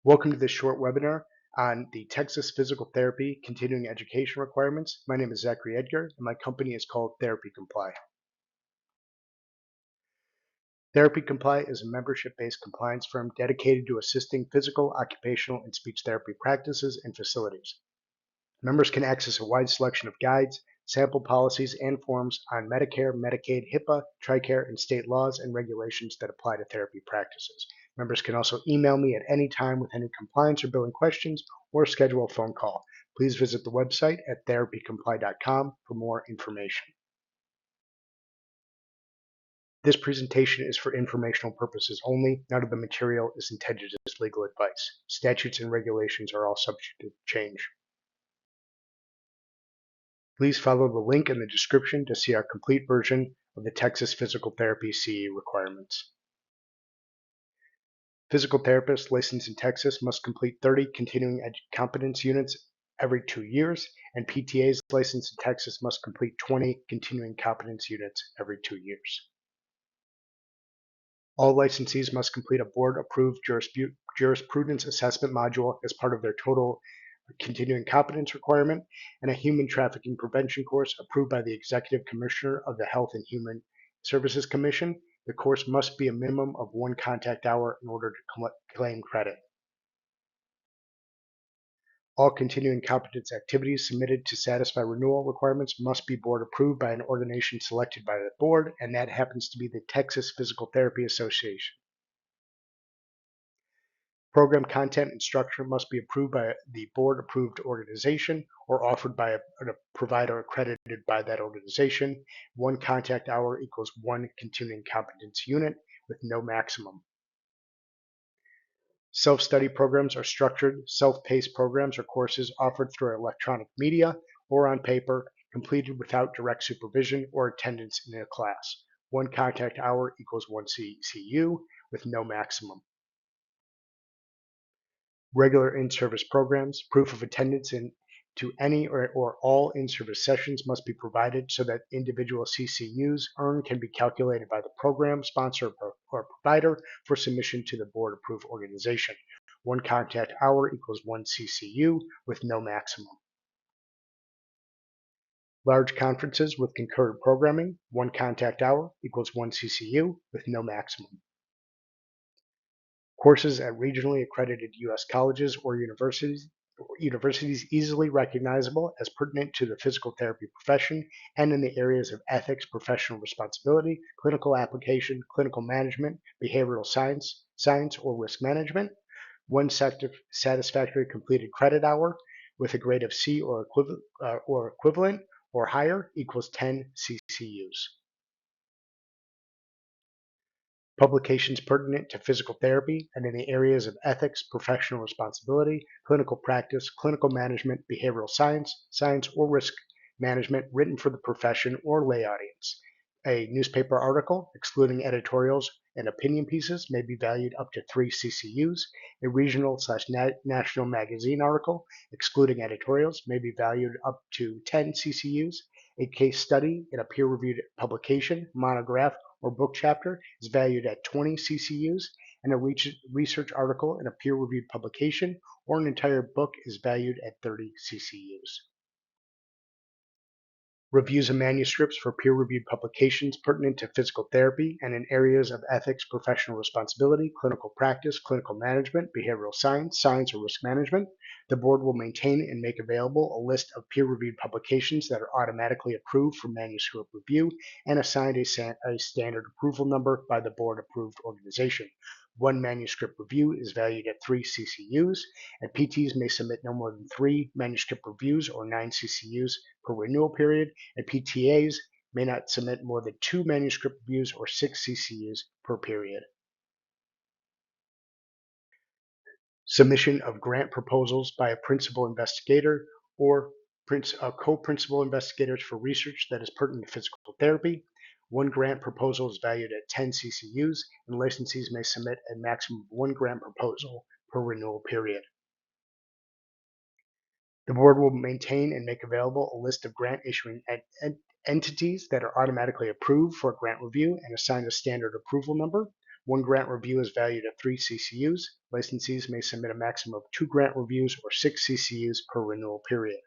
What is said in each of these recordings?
Welcome to this short webinar on the Texas Physical Therapy Continuing Education Requirements. My name is Zachary Edgar, and my company is called Therapy Comply. Therapy Comply is a membership-based compliance firm dedicated to assisting physical, occupational, and speech therapy practices and facilities. Members can access a wide selection of guides, sample policies, and forms on Medicare, Medicaid, HIPAA, TRICARE, and state laws and regulations that apply to therapy practices. Members can also email me at any time with any compliance or billing questions or schedule a phone call. Please visit the website at therapycomply.com for more information. This presentation is for informational purposes only. None of the material is intended as legal advice. Statutes and regulations are all subject to change. Please follow the link in the description to see our complete version of the Texas Physical Therapy CE requirements. Physical therapists licensed in Texas must complete 30 continuing competence units every 2 years, and PTAs licensed in Texas must complete 20 continuing competence units every 2 years. All licensees must complete a board-approved jurisprudence assessment module as part of their total continuing competence requirement, and a human trafficking prevention course approved by the Executive Commissioner of the Health and Human Services Commission. The course must be a minimum of 1 contact hour in order to claim credit. All continuing competence activities submitted to satisfy renewal requirements must be board approved by an ordination selected by the board, and that happens to be the Texas Physical Therapy Association. Program content and structure must be approved by the board-approved organization or offered by a provider accredited by that organization. 1 contact hour equals 1 continuing competence unit with no maximum. Self-study programs are structured, self-paced programs or courses offered through electronic media or on paper, completed without direct supervision or attendance in a class. 1 contact hour equals 1 CCU with no maximum. Regular in-service programs, proof of attendance to any or all in-service sessions must be provided so that individual CCUs earned can be calculated by the program sponsor or provider for submission to the board-approved organization. 1 contact hour equals 1 CCU with no maximum. Large conferences with concurrent programming, 1 contact hour equals 1 CCU with no maximum. Courses at regionally accredited U.S. colleges or universities easily recognizable as pertinent to the physical therapy profession and in the areas of ethics, professional responsibility, clinical application, clinical management, behavioral science or risk management. 1 satisfactory completed credit hour with a grade of C or equivalent or higher equals 10 CCUs. Publications pertinent to physical therapy and in the areas of ethics, professional responsibility, clinical practice, clinical management, behavioral science or risk management written for the profession or lay audience. A newspaper article, excluding editorials and opinion pieces, may be valued up to 3 CCUs. A regional/national magazine article, excluding editorials, may be valued up to 10 CCUs. A case study in a peer-reviewed publication, monograph, or book chapter is valued at 20 CCUs, and a research article in a peer-reviewed publication or an entire book is valued at 30 CCUs. Reviews of manuscripts for peer-reviewed publications pertinent to physical therapy and in areas of ethics, professional responsibility, clinical practice, clinical management, behavioral science or risk management. The board will maintain and make available a list of peer-reviewed publications that are automatically approved for manuscript review and assigned a standard approval number by the board-approved organization. 1 manuscript review is valued at 3 CCUs, and PTs may submit no more than 3 manuscript reviews or 9 CCUs per renewal period, and PTAs may not submit more than 2 manuscript reviews or 6 CCUs per period. Submission of grant proposals by a principal investigator or co-principal investigators for research that is pertinent to physical therapy. 1 grant proposal is valued at 10 CCUs, and licensees may submit a maximum of 1 grant proposal per renewal period. The board will maintain and make available a list of grant issuing entities that are automatically approved for grant review and assign a standard approval number. One grant review is valued at 3 CCUs. Licensees may submit a maximum of 2 grant reviews or 6 CCUs per renewal period.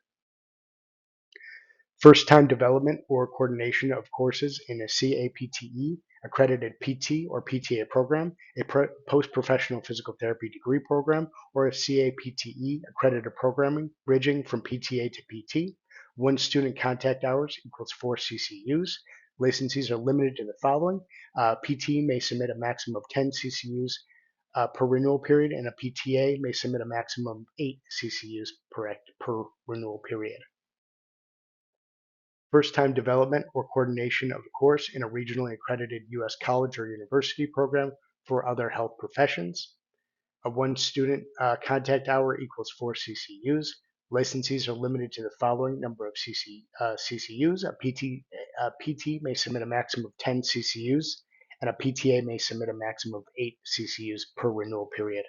First-time development or coordination of courses in a CAPTE, accredited PT or PTA program, a post-professional physical therapy degree program, or a CAPTE accredited programming bridging from PTA to PT. 1 student contact hours equals 4 CCUs. Licensees are limited to the following. PT may submit a maximum of 10 CCUs per renewal period, and a PTA may submit a maximum of 8 CCUs per renewal period. First-time development or coordination of a course in a regionally accredited U.S. college or university program for other health professions. A 1 student contact hour equals 4 CCUs. Licensees are limited to the following number of CCUs. A PT may submit a maximum of 10 CCUs, and a PTA may submit a maximum of 8 CCUs per renewal period.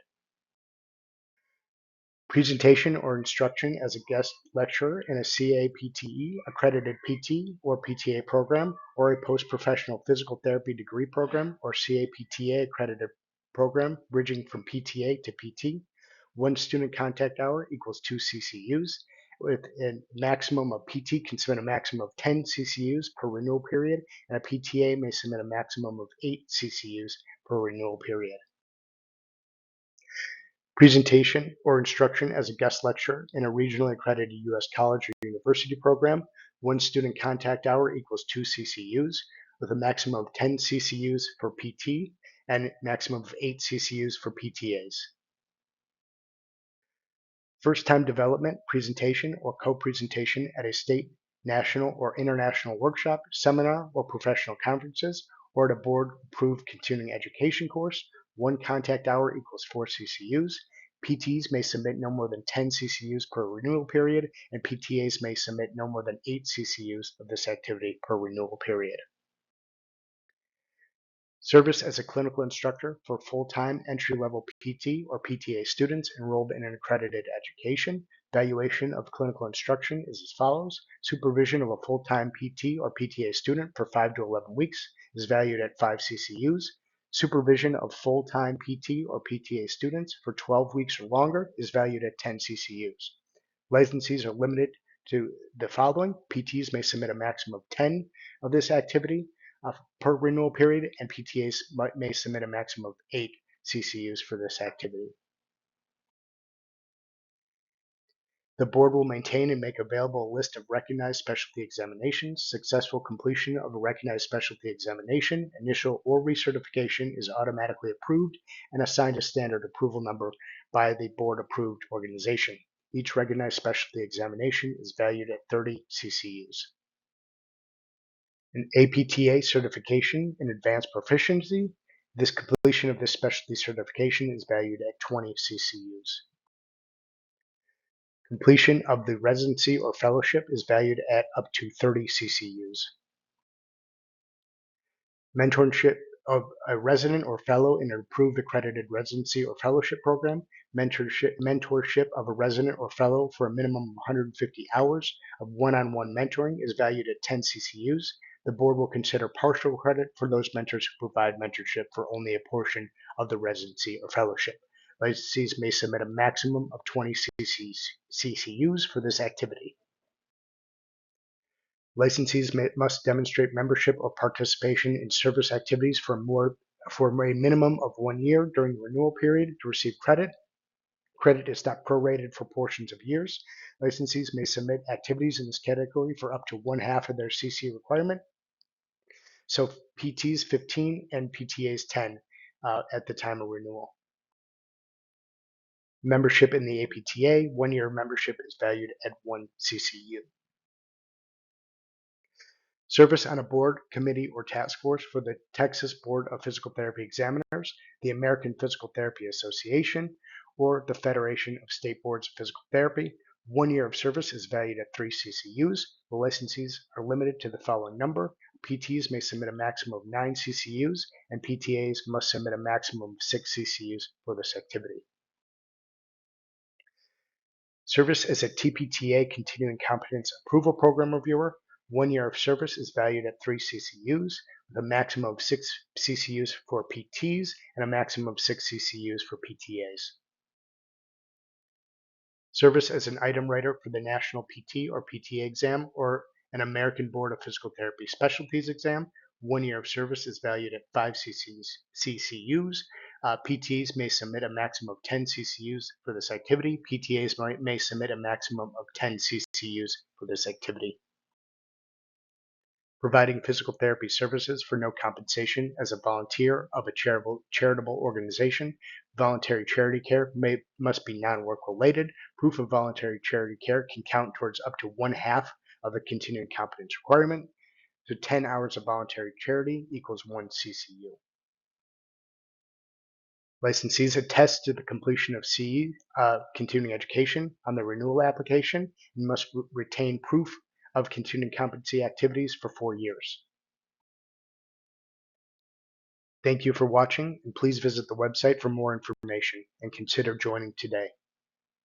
Presentation or instruction as a guest lecturer in a CAPTE accredited PT or PTA program, or a post-professional physical therapy degree program or CAPTA accredited program bridging from PTA to PT. 1 student contact hour equals 2 CCUs. With a maximum of PT can submit a maximum of 10 CCUs per renewal period, and a PTA may submit a maximum of 8 CCUs per renewal period. Presentation or instruction as a guest lecturer in a regionally accredited U.S. college or university program. 1 student contact hour equals 2 CCUs, with a maximum of 10 CCUs for PT and maximum of 8 CCUs for PTAs. First-time development, presentation, or co-presentation at a state, national, or international workshop, seminar, or professional conferences, or at a board-approved continuing education course. 1 contact hour equals 4 CCUs. PTs may submit no more than 10 CCUs per renewal period, and PTAs may submit no more than 8 CCUs of this activity per renewal period. Service as a clinical instructor for full-time entry-level PT or PTA students enrolled in an accredited education. Valuation of clinical instruction is as follows. Supervision of a full-time PT or PTA student for 5 to 11 weeks is valued at 5 CCUs. Supervision of full-time PT or PTA students for 12 weeks or longer is valued at 10 CCUs. Licensees are limited to the following. PTs may submit a maximum of 10 of this activity per renewal period, and PTAs may submit a maximum of 8 CCUs for this activity. The board will maintain and make available a list of recognized specialty examinations. Successful completion of a recognized specialty examination, initial or recertification, is automatically approved and assigned a standard approval number by the board-approved organization. Each recognized specialty examination is valued at 30 CCUs. An APTA certification in advanced proficiency. This completion of this specialty certification is valued at 20 CCUs. Completion of the residency or fellowship is valued at up to 30 CCUs. Mentorship of a resident or fellow in an approved accredited residency or fellowship program. Mentorship of a resident or fellow for a minimum of 150 hours of one-on-one mentoring is valued at 10 CCUs. The board will consider partial credit for those mentors who provide mentorship for only a portion of the residency or fellowship. Licensees may submit a maximum of 20 CCUs for this activity. Licensees must demonstrate membership or participation in service activities for a minimum of 1 year during the renewal period to receive credit. Credit is not prorated for portions of years. Licensees may submit activities in this category for up to 1/2 of their CC requirement. So PTs 15 and PTAs 10 at the time of renewal. Membership in the APTA, 1 year membership is valued at 1 CCU. Service on a board, committee, or task force for the Texas Board of Physical Therapy Examiners, the American Physical Therapy Association, or the Federation of State Boards of Physical Therapy. 1 year of service is valued at 3 CCUs. The licensees are limited to the following number. PTs may submit a maximum of 9 CCUs, and PTAs must submit a maximum of 6 CCUs for this activity. Service as a TPTA Continuing Competence Approval Program Reviewer. 1 year of service is valued at 3 CCUs. with a maximum of 6 CCUs for PTs and a maximum of 6 CCUs for PTAs. Service as an item writer for the National PT or PTA exam or an American Board of Physical Therapy Specialties exam. 1 year of service is valued at 5 CCUs. PTs may submit a maximum of 10 CCUs for this activity. PTAs may submit a maximum of 10 CCUs for this activity. Providing physical therapy services for no compensation as a volunteer of a charitable organization. Voluntary charity care must be non-work related. Proof of voluntary charity care can count towards up to 1/2 of the continuing competence requirement. So 10 hours of voluntary charity equals 1 CCU. Licensees attest to the completion of CE, continuing education, on the renewal application and must retain proof of continuing competency activities for 4 years. Thank you for watching, and please visit the website for more information and consider joining today.